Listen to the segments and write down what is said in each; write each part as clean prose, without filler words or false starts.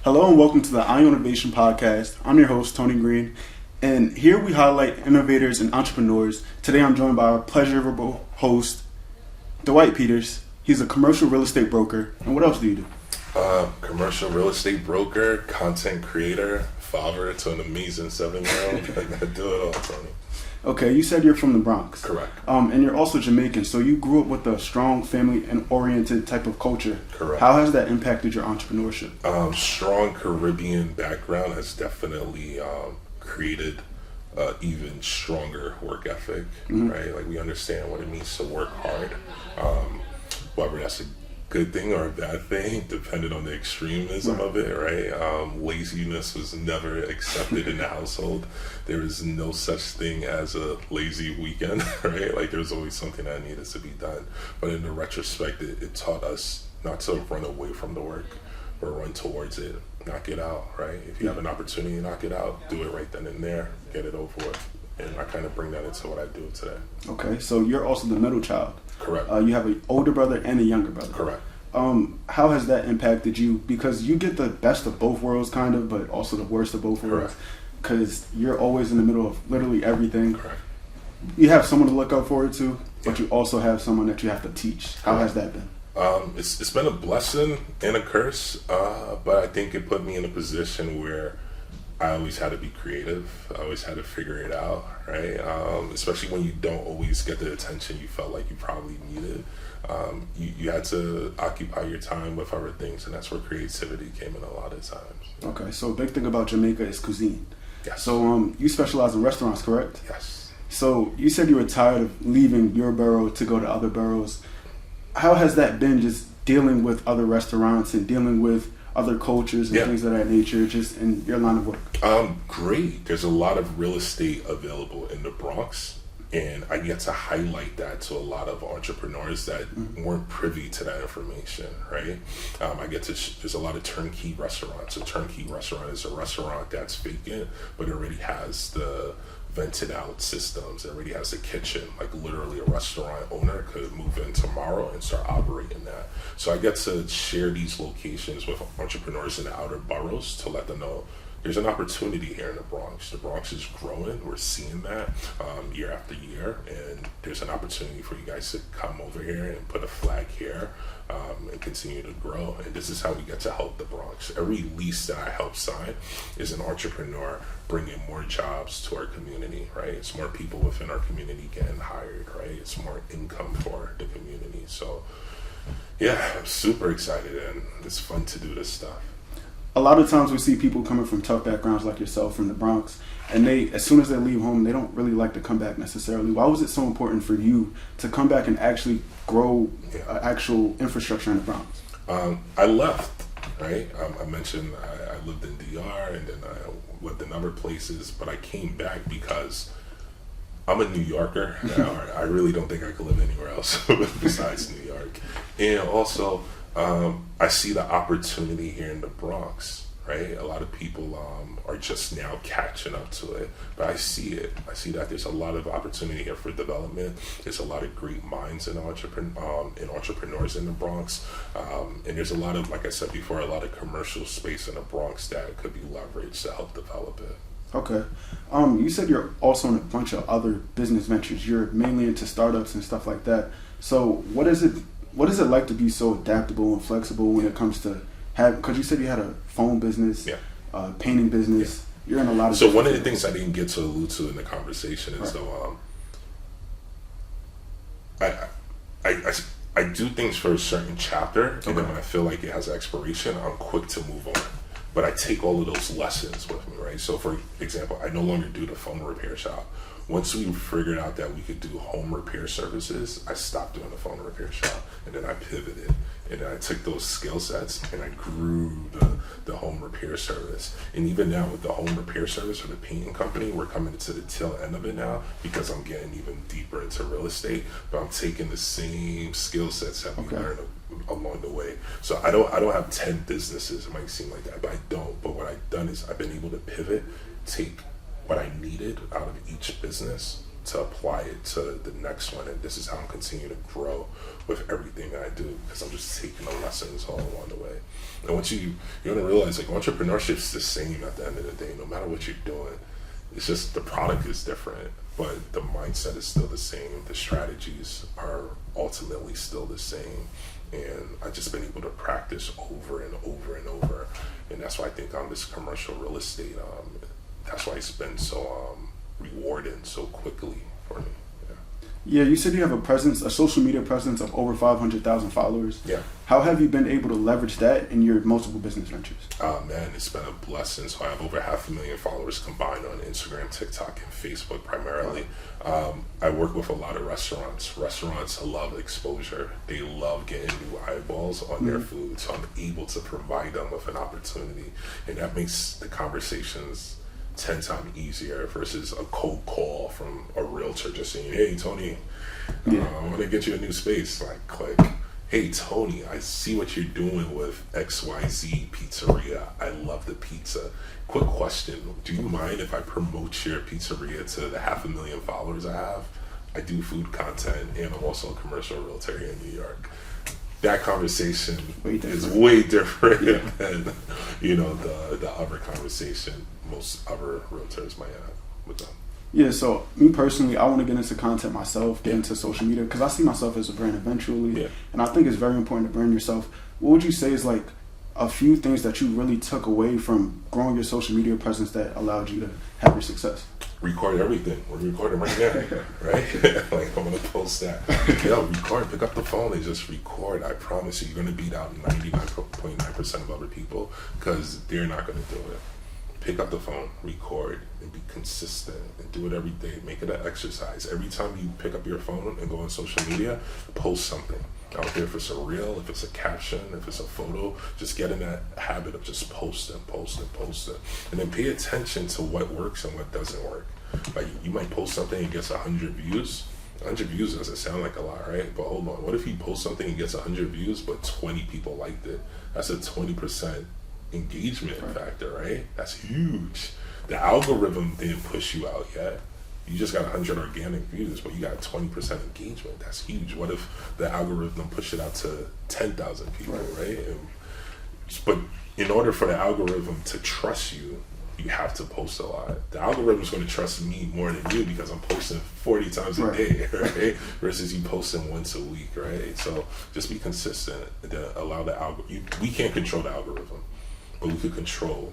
Hello and welcome to the Ionavation Podcast. I'm your host, Tony Green, and here we highlight innovators and entrepreneurs. Today I'm joined by our pleasurable host, Dwight Peters. He's a commercial real estate broker. And what else do you do? Commercial real estate broker, content creator, father to an amazing 7-year-old. I do it all, Tony. Okay, you said you're from the Bronx. Correct. And you're also Jamaican, so you grew up with a strong family and oriented type of culture. Correct. How has that impacted your entrepreneurship? Strong Caribbean background has definitely created even stronger work ethic, right? Like, we understand what it means to work hard, whether that's a good thing or a bad thing, depending on the extremism of it, right? Laziness was never accepted in the household. There is no such thing as a lazy weekend, right? Like, there's always something that needed to be done. But in the retrospect, it taught us not to run away from the work, but run towards it, knock it out, right? If you have an opportunity to knock it out, do it right then and there, get it over with. And I kind of bring that into what I do today. Okay, so you're also the middle child. Correct. You have an older brother and a younger brother. Correct. How has that impacted you? Because you get the best of both worlds, kind of, but also the worst of both worlds. Because you're always in the middle of literally everything. Correct. You have someone to look out forward to, but you also have someone that you have to teach. How has that been? It's been a blessing and a curse, but I think it put me in a position where I always had to be creative. I always had to figure it out, right? Especially when you don't always get the attention you felt like you probably needed. You had to occupy your time with other things, and that's where creativity came in a lot of times. Okay, so a big thing about Jamaica is cuisine. Yes. So you specialize in restaurants, correct? Yes. So you said you were tired of leaving your borough to go to other boroughs. How has that been, just dealing with other restaurants and dealing with other cultures and things of that nature, just in your line of work? Great. There's a lot of real estate available in the Bronx, and I get to highlight that to a lot of entrepreneurs that weren't privy to that information, right? I get to, there's a lot of turnkey restaurants. A turnkey restaurant is a restaurant that's vacant, but it already has the vented out systems. It already has a kitchen. Like, literally a restaurant owner could move in tomorrow and start operating that. So I get to share these locations with entrepreneurs in the outer boroughs to let them know there's an opportunity here in the Bronx. The Bronx is growing. We're seeing that year after year, and there's an opportunity for you guys to come over here and put a flag here and continue to grow. And this is how we get to help the Bronx. Every lease that I help sign is an entrepreneur bringing more jobs to our community, right? It's more people within our community getting hired, right? It's more income for the community. So, yeah, I'm super excited, and it's fun to do this stuff. A lot of times we see people coming from tough backgrounds like yourself from the Bronx, and they, as soon as they leave home, they don't really like to come back necessarily. Why was it so important for you to come back and actually grow actual infrastructure in the Bronx? I left, right? I mentioned I lived in DR, and then I lived in other places, but I came back because I'm a New Yorker. I really don't think I could live anywhere else besides New York. And also, I see the opportunity here in the Bronx, right? A lot of people are just now catching up to it, but I see it. I see that there's a lot of opportunity here for development. There's a lot of great minds and entrepreneurs in the Bronx, and there's a lot of, like I said before, a lot of commercial space in the Bronx that could be leveraged to help develop it. Okay. You said you're also in a bunch of other business ventures. You're mainly into startups and stuff like that. So what is it like to be so adaptable and flexible when it comes to because you said you had a phone business, painting business. You're in a lot of. So one of the things I didn't get to allude to in the conversation is I do things for a certain chapter, and then when I feel like it has expiration, I'm quick to move on. But I take all of those lessons with me, right? So for example, I no longer do the phone repair shop. Once we figured out that we could do home repair services, I stopped doing the phone repair shop, and then I pivoted, and then I took those skill sets and I grew the home repair service. And even now with the home repair service for the painting company, we're coming to the tail end of it now because I'm getting even deeper into real estate, but I'm taking the same skill sets that we learned along the way. So I don't have 10 businesses. It might seem like that, but I don't. But what I've done is I've been able to pivot, take what I needed out of each business, to apply it to the next one, and this is how I'm continuing to grow with everything I do, because I'm just taking the lessons all along the way. And once you're gonna realize, like, entrepreneurship's the same at the end of the day, no matter what you're doing. It's just the product is different, but the mindset is still the same. The strategies are ultimately still the same. And I've just been able to practice over and over and over. And that's why I think on this commercial real estate, that's why it's been so rewarding so quickly for me. Yeah, you said you have a social media presence of over 500,000 followers. Yeah. How have you been able to leverage that in your multiple business ventures? Man, it's been a blessing. So I have over 500,000 followers combined on Instagram, TikTok, and Facebook primarily. I work with a lot of restaurants. Restaurants love exposure. They love getting new eyeballs on their food. So I'm able to provide them with an opportunity. And that makes the conversations 10 times easier versus a cold call from a realtor just saying, hey, Tony, I want to get you a new space. Like, click. Hey, Tony, I see what you're doing with XYZ Pizzeria. I love the pizza. Quick question. Do you mind if I promote your pizzeria to the 500,000 followers I have? I do food content, and I'm also a commercial realtor here in New York. That conversation is way different than, the other conversation most other realtors might have with them. Yeah, so me personally, I want to get into content myself, get into social media, because I see myself as a brand eventually, and I think it's very important to brand yourself. What would you say is like a few things that you really took away from growing your social media presence that allowed you to have your success? Record everything. We're recording right now, right? Like, I'm going to post that. Record. Pick up the phone and just record. I promise you, you're going to beat out 99.9% of other people because they're not going to do it. Pick up the phone, record, and be consistent, and do it every day. Make it an exercise. Every time you pick up your phone and go on social media, post something. I don't care if it's a reel, if it's a caption, if it's a photo. Just get in that habit of just posting. And then pay attention to what works and what doesn't work. Like, you might post something and gets 100 views. 100 views doesn't sound like a lot, right? But hold on. What if you post something and gets 100 views, but 20 people liked it? That's a 20% engagement factor, right? That's huge. The algorithm didn't push you out yet. You just got 100 organic views, but you got 20% engagement. That's huge. What if the algorithm pushed it out to 10,000 people, right? But in order for the algorithm to trust you, you have to post a lot. The algorithm's going to trust me more than you because I'm posting 40 times a day, right? Versus you posting once a week, right? So just be consistent. Allow the algorithm. We can't control the algorithm, but we could control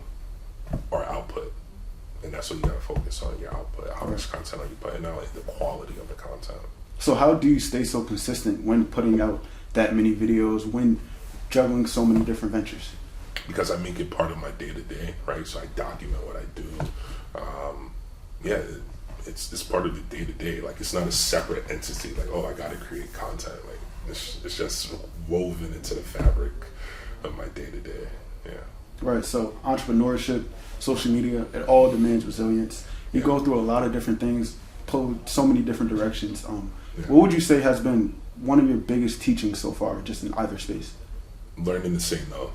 our output. And that's what you gotta focus on, your output. How much content are you putting out and the quality of the content. So how do you stay so consistent when putting out that many videos, when juggling so many different ventures? Because I make it part of my day-to-day, right? So I document what I do. It's part of the day-to-day. Like, it's not a separate entity. Like, I gotta create content. Like, it's just woven into the fabric of my day-to-day. Yeah. Right. So entrepreneurship, social media, it all demands resilience. You go through a lot of different things, pull so many different directions. What would you say has been one of your biggest teachings so far, just in either space? Learning to say no.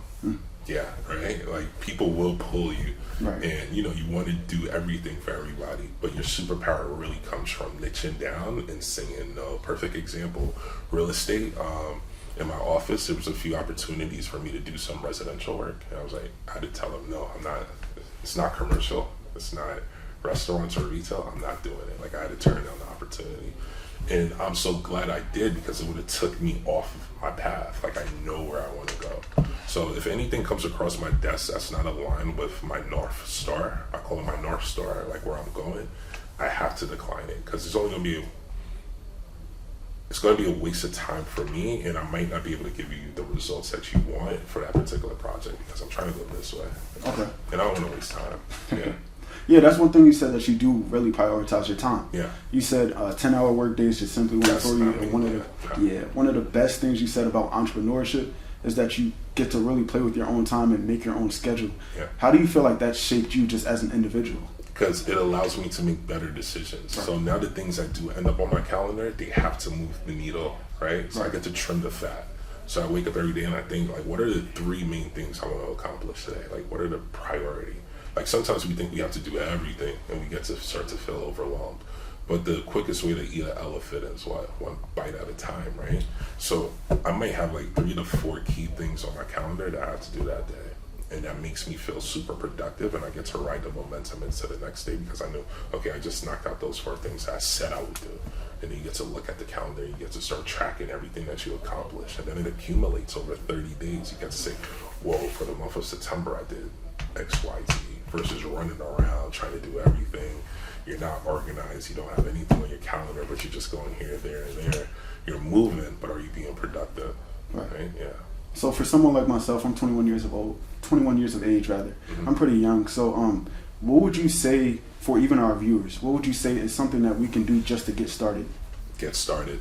Yeah, right? Like, people will pull you. Right. And, you want to do everything for everybody, but your superpower really comes from niching down and saying no. Perfect example, real estate. In my office, there was a few opportunities for me to do some residential work. And I was like, I had to tell them, no, I'm not. It's not commercial. It's not restaurants or retail. I'm not doing it. Like, I had to turn down the opportunity. And I'm so glad I did, because it would have took me off my path. Like, I know where I want to go. So if anything comes across my desk that's not aligned with my North Star, I call it my North Star, like where I'm going, I have to decline it, because it's going to be a waste of time for me, and I might not be able to give you the results that you want for that particular project, because I'm trying to go this way. Okay. And I don't want to waste time. Yeah. Yeah, that's one thing you said, that you do really prioritize your time. Yeah. You said 10-hour work days just simply work for you. And one of the best things you said about entrepreneurship is that you get to really play with your own time and make your own schedule. Yeah. How do you feel like that shaped you just as an individual? Because it allows me to make better decisions. Right. So now the things I do end up on my calendar, they have to move the needle, right? So I get to trim the fat. So I wake up every day and I think, like, what are the 3 main things I want to accomplish today? Like, what are the priority? Like, sometimes we think we have to do everything and we get to start to feel overwhelmed. But the quickest way to eat an elephant is what? One bite at a time, right? So I might have like 3 to 4 key things on my calendar that I have to do that day. And that makes me feel super productive, and I get to ride the momentum into the next day because I knew, okay, I just knocked out those 4 things that I said I would do. And then you get to look at the calendar, you get to start tracking everything that you accomplish. And then it accumulates over 30 days. You get to say, whoa, for the month of September, I did X, Y, Z, versus running around trying to do everything. You're not organized, you don't have anything on your calendar, but you're just going here, there, and there. You're moving, but are you being productive? Right? Yeah. So for someone like myself, I'm 21 years of age rather. Mm-hmm. I'm pretty young. So what would you say for even our viewers? What would you say is something that we can do just to get started? Get started.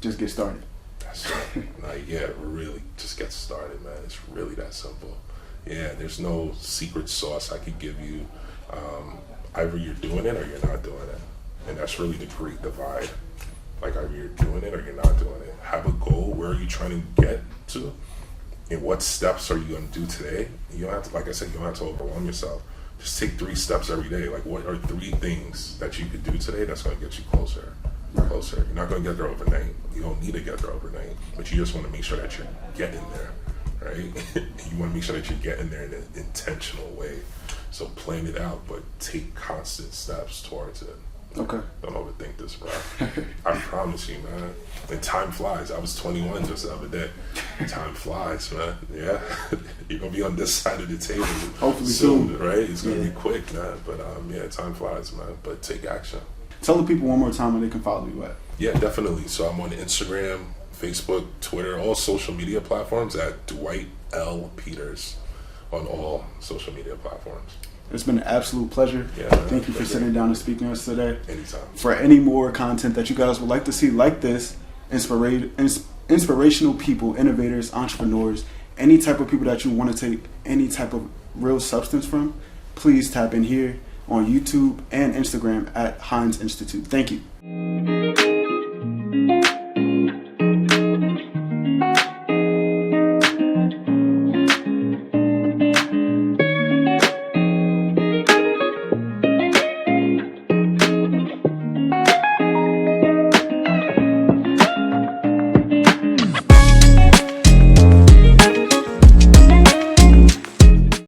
Just get started. That's right. Like, yeah, really, just get started, man. It's really that simple. Yeah, there's no secret sauce I could give you. Either you're doing it or you're not doing it. And that's really the great divide. Like, either you're doing it or you're not doing it. Have a goal. Where are you trying to get to? And what steps are you going to do today? You don't have to, like I said, you don't have to overwhelm yourself. Just take 3 steps every day. Like, what are 3 things that you could do today that's going to get you closer? Closer. You're not going to get there overnight. You don't need to get there overnight. But you just want to make sure that you're getting there, right? You want to make sure that you're getting there in an intentional way. So plan it out, but take constant steps towards it. Okay. Don't overthink this, bro. I promise you, man. And time flies. I was 21 just the other day. Time flies, man. Yeah. You're going to be on this side of the table. Hopefully soon. Right? It's going to be quick, man. But yeah, time flies, man. But take action. Tell the people one more time where they can follow you at. Yeah, definitely. So I'm on Instagram, Facebook, Twitter, all social media platforms at Dwight L. Peters on all social media platforms. It's been an absolute pleasure. Yeah, Thank you for sitting down and speaking to us today. Anytime. For any more content that you guys would like to see like this, inspirational people, innovators, entrepreneurs, any type of people that you want to take any type of real substance from, please tap in here on YouTube and Instagram at Hynes Institute. Thank you.